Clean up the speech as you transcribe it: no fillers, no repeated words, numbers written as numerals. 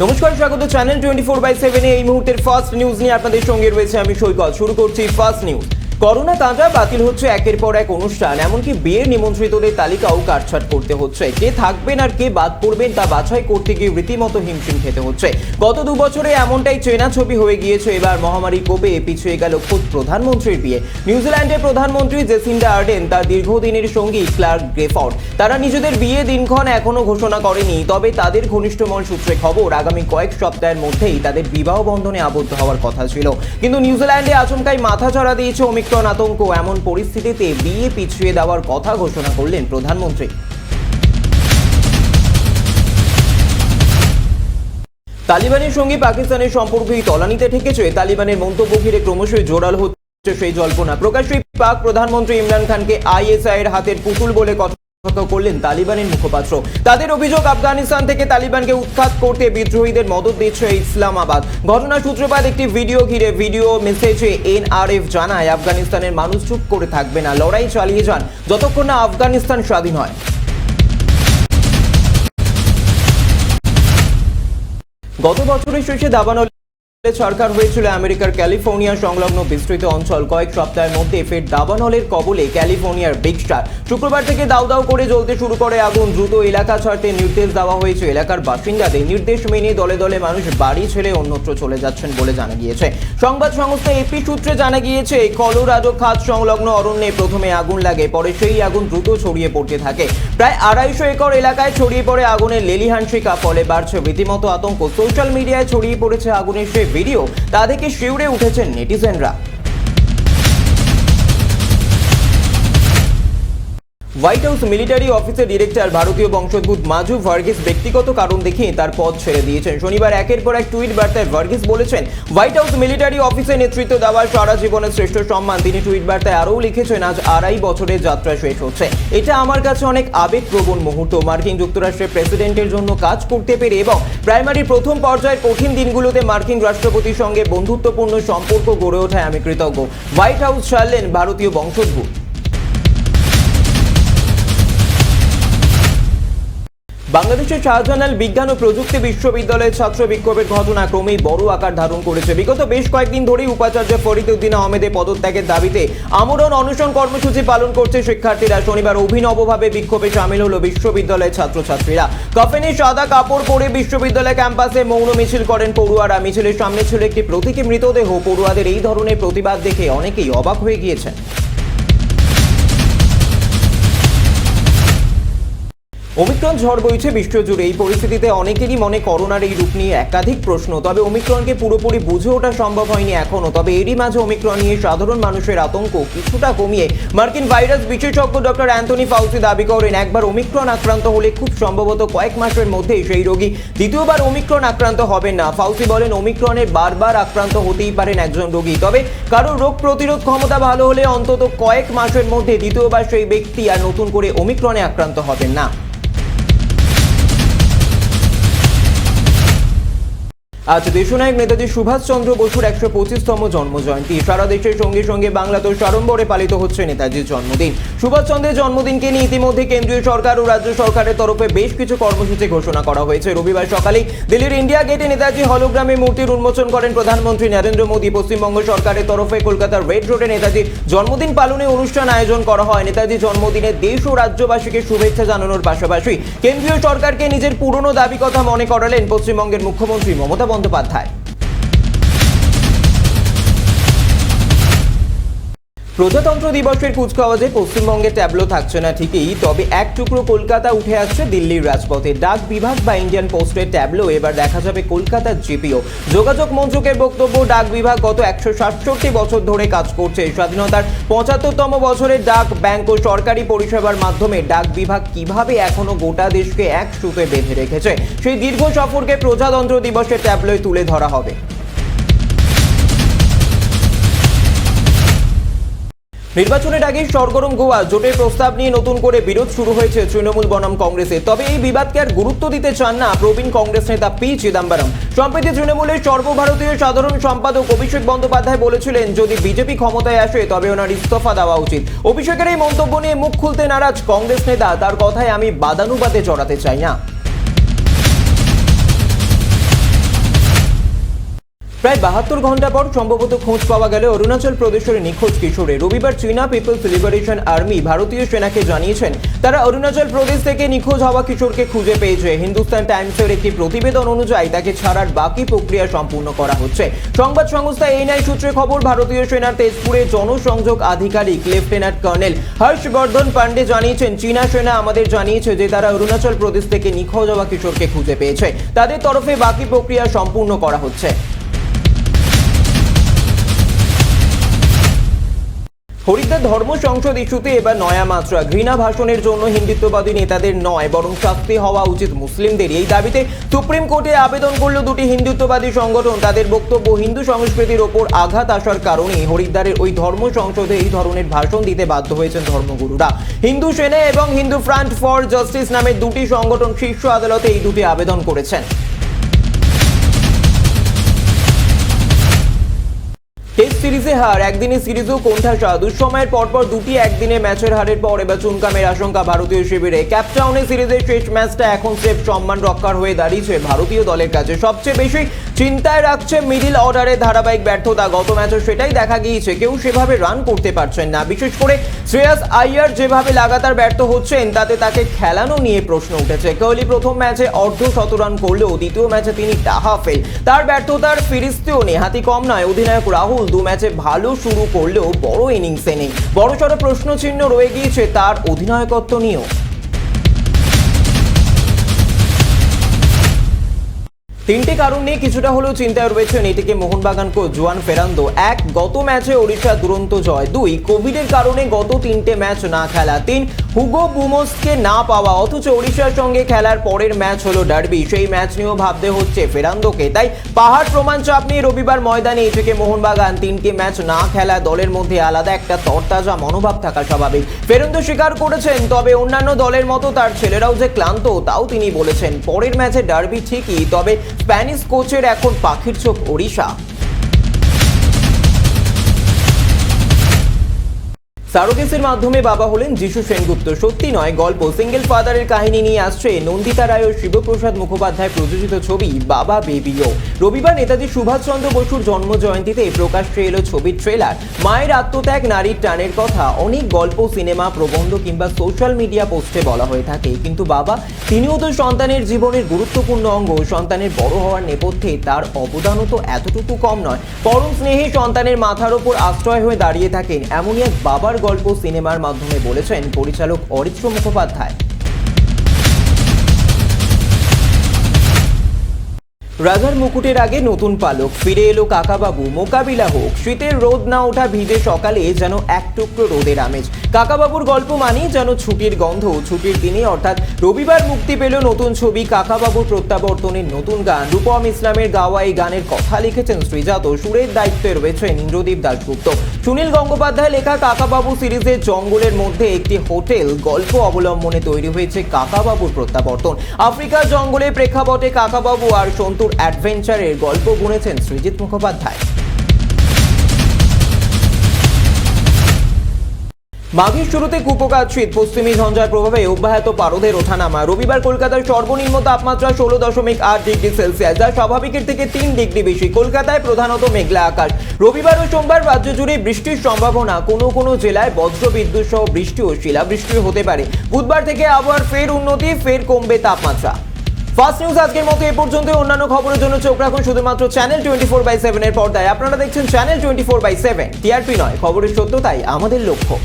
নমস্কার, স্বাগত চ্যানেল 24/7 এই মুহূর্তের ফার্স্ট নিউজ নিয়ে আপনাদের সঙ্গে রয়েছে আমি সৈকত। শুরু করছি ফার্স্ট নিউজ। করোনা তাঁজা বাতিল হচ্ছে একের পর এক অনুষ্ঠান, এমনকি বিয়ের নিমন্ত্রিতদের তালিকাও কাটছাট করতে হচ্ছে। কে থাকবেন আর কে বাদ পড়বেন তা বাছাই করতে গিয়ে রীতিমতো হিমশিম খেতে হচ্ছে। গত 2 বছরে এমনটাই চেনা ছবি হয়ে গিয়েছে। এবার মহামারী কোপে পিছিয়ে গেল খোদ প্রধানমন্ত্রীর বিয়ে। নিউজিল্যান্ডের প্রধানমন্ত্রী জেসিন্ডা আর্ডেন তার দীর্ঘদিনের সঙ্গী ক্লার্ক গ্রেফোর্ড তারা নিজেদের বিয়ে দিনক্ষণ এখনো ঘোষণা করেনি। তবে তাদের ঘনিষ্ঠমহল সূত্রে খবর আগামী কয়েক সপ্তাহের মধ্যেই তাদের বিবাহ বন্ধনে আবদ্ধ হওয়ার কথা ছিল। কিন্তু নিউজিল্যান্ডে আচমকাই মাথাচাড়া দিয়েছে ওমিক্রন আতঙ্ক। এমন পরিস্থিতিতে বিয়ে পিছিয়ে দেওয়ার কথা ঘোষণা করলেন প্রধানমন্ত্রী। তালিবানের সঙ্গে পাকিস্তানের সম্পর্কই তলানিতে ঠেকেছে। তালিবানের মন্তব্য ঘিরে ক্রমশই জোরালো হচ্ছে সেই জল্পনা। প্রকাশ্যেই পাক প্রধানমন্ত্রী ইমরান খানকে আইএসআই এর হাতের পুতুল বলে কথা করলেন তালিবানের মুখপাত্র। তাদের অভিযোগ, আফগানিস্তান থেকে তালিবানকে উৎখাত করতে বিদ্রোহীদের মদত দিচ্ছে ইসলামাবাদ। ঘটনার সূত্রপাত একটি ভিডিও ঘিরে। ভিডিও মেসেজে এনআরএফ জানায়, আফগানিস্তানের মানুষ চুপ করে থাকবে না, লড়াই চালিয়ে যান যতক্ষণ না আফগানিস্তান স্বাধীন হয়। গত বছরের শেষে দাবানলে সরকার হয়েছিল আমেরিকার ক্যালিফোর্নিয়া সংলগ্ন বিস্তৃত অঞ্চল। কয়েক সপ্তাহের মধ্যে ফের দাবানলের কবলে ক্যালিফোর্নিয়ার বিগ স্টার। শুক্রবার থেকে দাউ দাউ করে জ্বলতে শুরু করে আগুন। দ্রুত এলাকা ছাড়তে নির্দেশ দেওয়া হয়েছে এলাকার বাসিন্দাদের। নির্দেশ মেনে দলে দলে মানুষ বাড়ি ছেড়ে অন্যত্র চলে যাচ্ছেন বলে জানা গিয়েছে। সংবাদ সংস্থা এপি সূত্রে জানা গিয়েছে, কলোরাডো খাত সংলগ্ন অরণ্যে প্রথমে আগুন লাগে, পরে সেই আগুন দ্রুত ছড়িয়ে পড়তে থাকে। প্রায় 250 একর এলাকায় ছড়িয়ে পড়ে আগুনের লেলিহান শিখা। ফলে বাড়ছে রীতিমতো আতঙ্ক। সোশ্যাল মিডিয়ায় ছড়িয়ে পড়েছে আগুনের সেই ভিডিও। তা দেখে শিউরে উঠেছেন নেটিজেনরা। হোয়াইট হাউস মিলিটারি অফিসের ডিরেক্টর ভারতীয় বংশোদ্ভূত মাজু ভার্গিস ব্যক্তিগত কারণ দেখিয়ে তার পদ ছেড়ে দিয়েছেন। শনিবার একের পর এক টুইট বার্তায় ভার্গিস বলেছেন, হোয়াইট হাউস মিলিটারি অফিসে নেতৃত্ব দেওয়ার সারা জীবনের শ্রেষ্ঠ সম্মান। তিনি টুইট বার্তায় আরও লিখেছেন, আজ 2.5 বছরের যাত্রা শেষ হচ্ছে। এটা আমার কাছে অনেক আবেগপ্রবণ মুহূর্ত। মার্কিন যুক্তরাষ্ট্রের প্রেসিডেন্টের জন্য কাজ করতে পেরে এবং প্রাইমারির প্রথম পর্যায়ের কঠিন দিনগুলোতে মার্কিন রাষ্ট্রপতির সঙ্গে বন্ধুত্বপূর্ণ সম্পর্ক গড়ে ওঠায় আমি কৃতজ্ঞ। হোয়াইট হাউস ছাড়লেন ভারতীয় বংশোদ্ভূত। বাংলাদেশের শাহজালাল বিজ্ঞান ও প্রযুক্তি বিশ্ববিদ্যালয়ের ছাত্র বিক্ষোভের ঘটনা ক্রমেই বড় আকার ধারণ করেছে। বিগত বেশ কয়েকদিন ধরেই উপাচার্য ফরিদ উদ্দিন আহমেদের পদত্যাগের দাবিতে আমরণ অনশন কর্মসূচি পালন করছে শিক্ষার্থীরা। শনিবার অভিনবভাবে বিক্ষোভে সামিল হলো বিশ্ববিদ্যালয়ের ছাত্রছাত্রীরা। কাফেনে সাদা কাপড় পরে বিশ্ববিদ্যালয় ক্যাম্পাসে মৌন মিছিল করেন পড়ুয়ারা। মিছিলের সামনে ছিল একটি প্রতীকী মৃতদেহ। পড়ুয়াদের এই ধরনের প্রতিবাদ দেখে অনেকেই অবাক হয়ে গিয়েছেন। ওমিক্রন ঝড় বইছে বিশ্বজুড়ে। এই পরিস্থিতিতে অনেকেরই মনে করোনার এই রূপ নিয়ে একাধিক প্রশ্ন। তবে ওমিক্রনকে পুরোপুরি বুঝে ওঠা সম্ভব হয়নি এখনো। তবে এরই মাঝে ওমিক্রন নিয়ে সাধারণ মানুষের আতঙ্ক কিছুটা কমিয়ে মার্কিন ভাইরাস বিশেষজ্ঞ ডক্টর অ্যান্থনি ফাউসি দাবি করেন, একবার ওমিক্রন আক্রান্ত হলে খুব সম্ভবত কয়েক মাসের মধ্যেই সেই রোগী দ্বিতীয়বার ওমিক্রন আক্রান্ত হবেন না। ফাউসি বলেন, ওমিক্রনের বারবার আক্রান্ত হতেই পারেন একজন রোগী, তবে কারো রোগ প্রতিরোধ ক্ষমতা ভালো হলে অন্তত কয়েক মাসের মধ্যে দ্বিতীয়বার সেই ব্যক্তি আর নতুন করে ওমিক্রনে আক্রান্ত হবেন না। আজ দেশনায়ক নেতাজি সুভাষচন্দ্র বসুর 125তম জন্মজয়ন্তী। সারা দেশের সঙ্গে সঙ্গে বাংলাতেও সাড়ম্বরে পালিত হচ্ছে নেতাজির জন্মদিন। সুভাষচন্দ্রের জন্মদিনকে নিয়ে ইতিমধ্যে কেন্দ্রীয় সরকার ও রাজ্য সরকারের তরফে বেশ কিছু কর্মসূচি ঘোষণা করা হয়েছে। রবিবার সকালে দিল্লির ইন্ডিয়া গেটে নেতাজি হলোগ্রামে মূর্তির উন্মোচন করেন প্রধানমন্ত্রী নরেন্দ্র মোদী। পশ্চিমবঙ্গ সরকারের তরফে কলকাতার রেড রোডে নেতাজির জন্মদিন পালনে অনুষ্ঠান আয়োজন করা হয়। নেতাজি জন্মদিনে দেশ ও রাজ্যবাসীকে শুভেচ্ছা জানানোর পাশাপাশি কেন্দ্রীয় সরকারকে নিজের পুরনো দাবি কথা মনে করালেন পশ্চিমবঙ্গের মুখ্যমন্ত্রী মমতা বন্দ্যোপাধ্যায়। প্রজাতন্ত্র দিবসের কুচকাওয়াজে পশ্চিমবঙ্গে ট্যাবলো থাকছে না ঠিকই, তবে এক টুকরো কলকাতা উঠে আসছে দিল্লির রাজপথে। ডাক বিভাগ বা ইন্ডিয়ান পোস্টের ট্যাবলো এবার দেখা যাবে কলকাতার জিপিও। যোগাযোগ মন্ত্রকের বক্তব্য, ডাক বিভাগ গত 167 বছর ধরে কাজ করছে। স্বাধীনতার 75তম বছরে ডাক ব্যাংক ও সরকারি পরিষেবার মাধ্যমে ডাক বিভাগ কিভাবে এখনো গোটা দেশকে এক সুতোয় বেঁধে রেখেছে, সেই দীর্ঘ সফরকে প্রজাতন্ত্র দিবসের ট্যাবলোয় তুলে ধরা হবে। নির্বাচনের আগে সরগরম গোয়া জোটের প্রস্তাব নিয়ে নতুন করে বিরোধ শুরু হয়েছে তৃণমূল বনাম কংগ্রেসে। তবে এই বিবাদকে আর গুরুত্ব দিতে চান না প্রবীণ কংগ্রেস নেতা পি চিদম্বরম। সম্প্রতি তৃণমূলের সর্বভারতীয় সাধারণ সম্পাদক অভিষেক বন্দ্যোপাধ্যায় বলেছিলেন, যদি বিজেপি ক্ষমতায় আসে তবে ওনার ইস্তফা দেওয়া উচিত। অভিষেকের এই মন্তব্য নিয়ে মুখ খুলতে নারাজ কংগ্রেস নেতা। তার কথায়, আমি বাদানুবাদে জড়াতে চাই না। প্রায় 72 ঘন্টা পর সম্ভবত খোঁজ পাওয়া গেল অরুণাচল প্রদেশের নিখোঁজ কিশোরে। রবিবার চীনা পিপলস লিবারেশন আর্মি ভারতীয় সেনাকে জানিয়েছেন তারা অরুণাচল প্রদেশ থেকে নিখোঁজ হওয়া কিশোরকে খুঁজে পেয়েছে। হিন্দুস্তান টাইমসের একটি প্রতিবেদন অনুযায়ী তাকে ছাড়ার বাকি প্রক্রিয়া সম্পূর্ণ করা হচ্ছে। সংবাদ সংস্থা এনআই সূত্রে খবর, ভারতীয় সেনার তেজপুরে জনসংযোগ আধিকারিক লেফটেন্যান্ট কর্নেল হর্ষবর্ধন পান্ডে জানিয়েছেন, চীনা সেনা আমাদের জানিয়েছে যে তারা অরুণাচল প্রদেশ থেকে নিখোঁজ হওয়া কিশোরকে খুঁজে পেয়েছে। তাদের তরফে বাকি প্রক্রিয়া সম্পূর্ণ করা হচ্ছে। হরিদ্বার ধর্ম সংসদ ইস্যুতে এবার নয়া মাত্রা। ঘৃণা ভাষণের জন্য হিন্দুত্ববাদী নেতাদের নয়, বরং শাস্তি হওয়া উচিত মুসলিমদের। এই দাবিতে সুপ্রিম কোর্টে আবেদন করল দুটি হিন্দুত্ববাদী সংগঠন। তাদের বক্তব্য, হিন্দু সংস্কৃতির ওপর আঘাত আসার কারণে হরিদ্বারের ওই ধর্ম সংসদে এই ধরনের ভাষণ দিতে বাধ্য হয়েছেন ধর্মগুরুরা। হিন্দু সেনা এবং হিন্দু ফ্রন্ট ফর জাস্টিস নামের দুটি সংগঠন শীর্ষ আদালতে এই দুটি আবেদন করেছেন। টেস্ট সিরিজে হার, একদিনের সিরিজও কোণঠাসা। দুঃসময়ের পরপর দুটি একদিনের ম্যাচের হারের পর এবার চুনকামের আশঙ্কা ভারতীয় শিবিরে। ক্যাপটাউনে সিরিজের শেষ ম্যাচটা এখন সেফ সম্মান রক্ষার হয়ে দাঁড়িয়েছে ভারতীয় দলের কাছে। সবচেয়ে বেশি চিন্তায় রাখছে মিডল অর্ডারের ধারাবাহিক ব্যর্থতা। গত ম্যাচে সেটাই দেখা গিয়েছে, কেউ সেভাবে রান করতে পারছেন না। বিশেষ করে শ্রেয়াস আইয়ার যেভাবে লাগাতার ব্যর্থ হচ্ছেন তাতে তাকে খেলানো নিয়ে প্রশ্ন উঠেছে। কোহলি প্রথম ম্যাচে অর্ধশতরান করলেও দ্বিতীয় ম্যাচে তিনি টাহা ফেল। তার ব্যর্থতার ফিরিস্তিও নেহাতি কম নয়। অধিনায়ক রাহুল দু ম্যাচে ভালো শুরু করলেও বড় ইনিংসে নেই। বড়সড় প্রশ্নচিহ্ন রয়ে গিয়েছে তার অধিনায়কত্ব নিয়েও। তিনটি কারণ নিয়ে কিছুটা হলেও চিন্তায় রয়েছেন এটিকে মোহনবাগান কোচ জুয়ান ফেরান্দো। এক, গত ম্যাচে ওড়িশা দুরন্ত জয়। 2, কোভিডের কারণে গত 3টে ম্যাচ না খেলা। 3, হুগো বুমোসকে না পাওয়া, অথচ ওড়িশার সঙ্গে খেলার পরের ম্যাচ হলো ডার্বি। সেই ম্যাচ নিয়েও ভাবতে হচ্ছে ফেরান্দোকে। তাই পাহাড় প্রমাণ চাপ নিয়ে রবিবার ময়দানে এটিকে মোহনবাগান 3টে ম্যাচ না খেলা দলের মধ্যে আলাদা একটা তরতাজা মনোভাব থাকা স্বাভাবিক। ফেরান্দো স্বীকার করেছেন, তবে অন্যান্য দলের মতো তার ছেলেরাও যে ক্লান্ত তাও তিনি বলেছেন। পরের ম্যাচে ডার্বি ঠিকই, তবে স্প্যানিশ কোচের এখন পাখির চোখ ওড়িশা। সারোগেসির মাধ্যমে বাবা হলেন যিশু সেনগুপ্ত। সত্যি নয় গল্প। সিঙ্গেল ফাদারের কাহিনী নিয়ে আসছে নন্দিতা রায় ও শিবপ্রসাদ মুখোপাধ্যায় প্রযোজিত ছবি বাবা বেবিও। রবিবার নেতাজি সুভাষচন্দ্র বসুর জন্ম জয়ন্তীতে প্রকাশ্যে এলো ছবির ট্রেলার। মায়ের আত্মত্যাগ, নারীর টানের কথা অনেক গল্প, সিনেমা, প্রবন্ধ কিংবা সোশ্যাল মিডিয়া পোস্টে বলা হয়ে থাকে, কিন্তু বাবা তিনিও তো সন্তানের জীবনের গুরুত্বপূর্ণ অঙ্গ। সন্তানের বড় হওয়ার নেপথ্যে তার অবদানও তো এতটুকু কম নয়। পরম স্নেহে সন্তানের মাথার ওপর আশ্রয় হয়ে দাঁড়িয়ে থাকেন এমনই এক বাবার গল্প সিনেমার মাধ্যমে বলেছেন পরিচালক অরিত্র মুখোপাধ্যায়। রাজার মুকুটের আগে নতুন পালক, ফিরে এলো কাকাবাবু। মোকাবিলা হোক, শীতের রোদ না ওঠা ভিজে সকালে যেন এক টুকরো রোদের আমেজ। কাকাবাবুর গল্প মানেই যেন ছুটির গন্ধ। ছুটির দিনে অর্থাৎ রবিবার মুক্তি পেল নতুন ছবি কাকাবাবুর প্রত্যাবর্তনের নতুন গান। রূপম ইসলামের গাওয়া এই গানের কথা লিখেছেন শ্রীজাত। সুরের দায়িত্বে রয়েছেন ইন্দ্রদীপ দাশগুপ্ত। সুনীল গঙ্গোপাধ্যায় লেখা কাকাবাবু সিরিজের জঙ্গলের মধ্যে একটি হোটেল গল্প অবলম্বনে তৈরি হয়েছে কাকাবাবুর প্রত্যাবর্তন। আফ্রিকার জঙ্গলের প্রেক্ষাপটে কাকাবাবু আর সন্তুর অ্যাডভেঞ্চারের গল্প বুনেছেন সৃজিত মুখোপাধ্যায়। মাঘের শুরুতে কুপোকাত শীত, পশ্চিমী ঝঞ্ঝার প্রভাবে অব্যাহত পারদের ওঠানামা। রবিবার কলকাতার সর্বনিম্ন তাপমাত্রা 16.8 ডিগ্রি সেলসিয়াস, যা স্বাভাবিকের থেকে 3 ডিগ্রি বেশি। কলকাতায় প্রধানত মেঘলা আকাশ। রবিবার ও সোমবার রাজ্য জুড়ে বৃষ্টির সম্ভাবনা। কোনো জেলায় বজ্রবিদ্যুৎ সহ বৃষ্টি ও শিলাবৃষ্টিও হতে পারে। বুধবার থেকে আবহাওয়ার ফের উন্নতি, ফের কমবে তাপমাত্রা। ফার্স্ট নিউজ আজকের মতো এ পর্যন্ত। অন্যান্য খবরের জন্য চোখ রাখুন শুধুমাত্র চ্যানেল 24/7 এর পর্দায়। আপনারা দেখছেন চ্যানেল 24/7। টিআরপি নয়, খবরের সত্যতাই আমাদের লক্ষ্য।